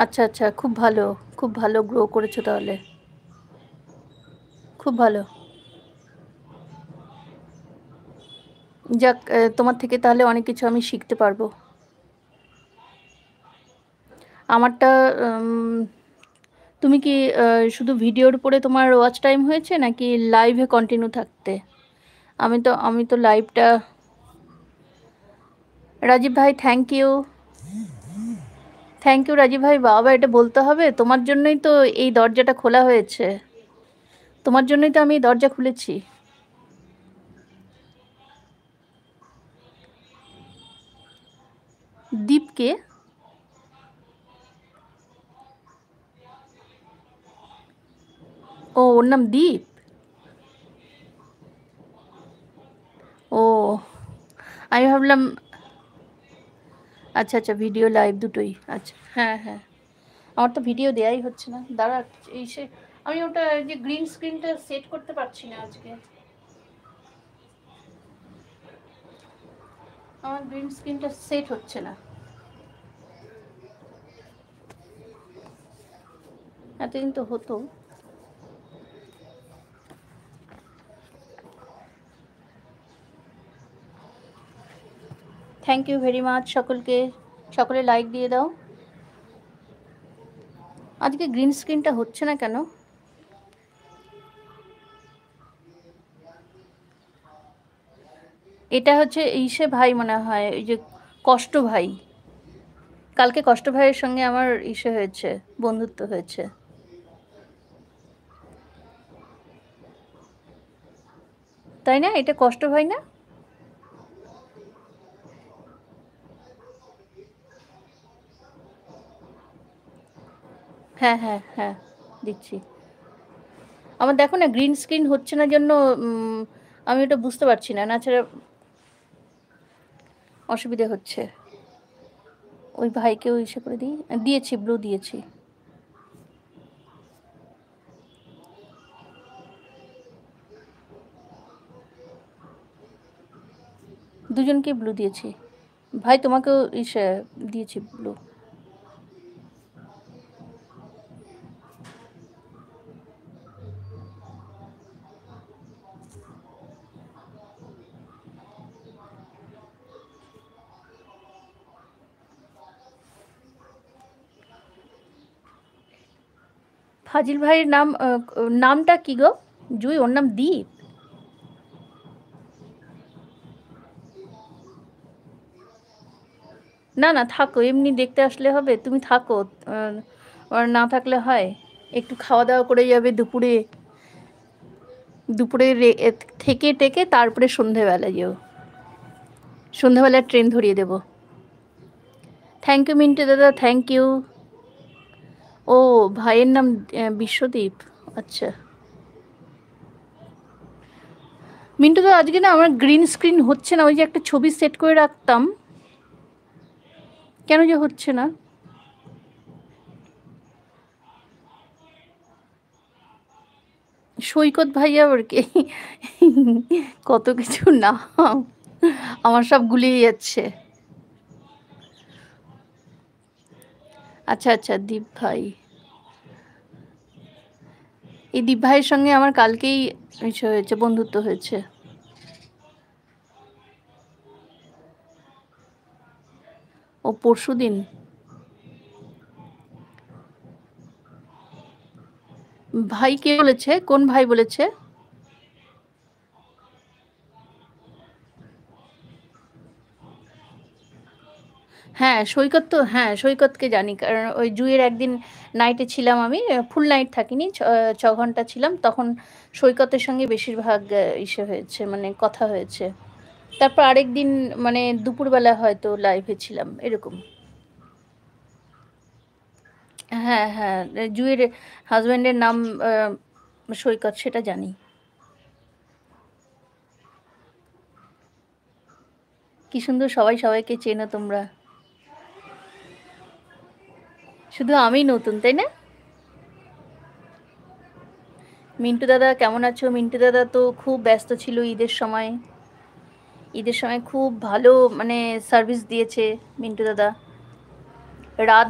আচ্ছা আচ্ছা, খুব ভালো, খুব ভালো গ্রো করেছো তাহলে, খুব ভালো। যাক, তোমার থেকে তাহলে অনেক কিছু আমি শিখতে পারবো। আমারটা তুমি কি শুধু ভিডিওর উপরে তোমার ওয়াচ টাইম হয়েছে নাকি লাইভে কন্টিনিউ থাকতে? আমি তো লাইভটা। রাজীব ভাই, thank you. Thank you Rajib ভাই। বাবা, এটা বলতে হবে? তোমার জন্যই তো এই দরজাটা খোলা হয়েছে, তোমার জন্যই তো আমি এই দরজা খুলেছি। দীপকে? ও, ওর নাম দীপ? ও, আমি ভাবলাম। আচ্ছা আচ্ছা, ভিডিও লাইভ দুটোই। আচ্ছা, হ্যাঁ হ্যাঁ। আমার তো ভিডিও দেয়াই হচ্ছে না, দাঁড়া। এই সে, আমি ওটা যে গ্রিন স্ক্রিনটা সেট করতে পারছি না আজকে। আমার গ্রিন স্ক্রিনটা সেট হচ্ছে না। এতদিন তো হতো। থ্যাংক ইউ ভেরি মাচ সকলকে। সকলে লাইক দিয়ে দাও। আজকে গ্রিন স্ক্রিনটা হচ্ছে না কেন? এটা হচ্ছে ইসে ভাই মনে হয়, ওই যে কষ্ট ভাই। কালকে কষ্ট ভাইয়ের সঙ্গে আমার ইসে হয়েছে, বন্ধুত্ব হয়েছে। তাই না? এটা কষ্ট ভাই না? হ্যাঁ হ্যাঁ হ্যাঁ, দিচ্ছি। আমার দেখো না, গ্রিন স্ক্রিন হচ্ছে না জন্য আমি ওটা বুঝতে পারছি না, নাছাড়া অসুবিধে হচ্ছে। ওই ভাইকেও ইসে করে দিই। দিয়েছি, ব্লু দিয়েছি। দুজনকে ব্লু দিয়েছি। ভাই, তোমাকেও ইসে দিয়েছি ব্লু। ফাজিল ভাইয়ের নাম, নামটা কি গো? জুই, ওর নাম দীপ? না না, থাকো, এমনি দেখতে আসলে হবে? তুমি থাকো। আহ, আর না থাকলে হয়? একটু খাওয়া দাওয়া করে যাবে দুপুরে। দুপুরে থেকে টেকে তারপরে সন্ধেবেলা যেও। সন্ধেবেলার ট্রেন ধরিয়ে দেবো। থ্যাংক ইউ মিন্টু দাদা, থ্যাংক ইউ। ও, ভাইয়ের নাম বিশ্বদীপ। আচ্ছা। মিন্টু দাদা, আজকে না আমার গ্রিন স্ক্রিন হচ্ছে না। ওই যে একটা ছবি সেট করে রাখতাম, কেন যে হচ্ছে না? সৈকত ভাইয়া আবার কি? কত কিছু নাম, আমার সব গুলিয়ে যাচ্ছে। আচ্ছা আচ্ছা, দীপ ভাই। এই দীপ ভাইয়ের সঙ্গে আমার কালকেই ইসে হয়েছে, বন্ধুত্ব হয়েছে। ও পরশুদিন। ভাই কে বলেছে? কোন ভাই বলেছে? হ্যাঁ সৈকত তো, হ্যাঁ সৈকতকে জানি, কারণ ওই জুয়ের একদিন নাইটে ছিলাম আমি, ফুল নাইট থাকিনি, 6 ঘন্টা ছিলাম, তখন সৈকতের সঙ্গে বেশিরভাগ ইসে হয়েছে, মানে কথা হয়েছে। তারপর আরেক দিন মানে দুপুরবেলা হয়তো লাইভে ছিলাম, এরকম। হ্যাঁ হ্যাঁ, জুয়ের হাজব্যান্ডের নাম সৈকত, সেটা জানি। কি সুন্দর সবাই সবাইকে চেনো তোমরা। শুধু আমি নতুন, তাই না? মিন্টু দাদা কেমন আছো? মিন্টু দাদা তো খুব ব্যস্ত ছিল ঈদের সময়। ঈদের সময় খুব ভালো মানে সার্ভিস দিয়েছে মিন্টু দাদা। রাত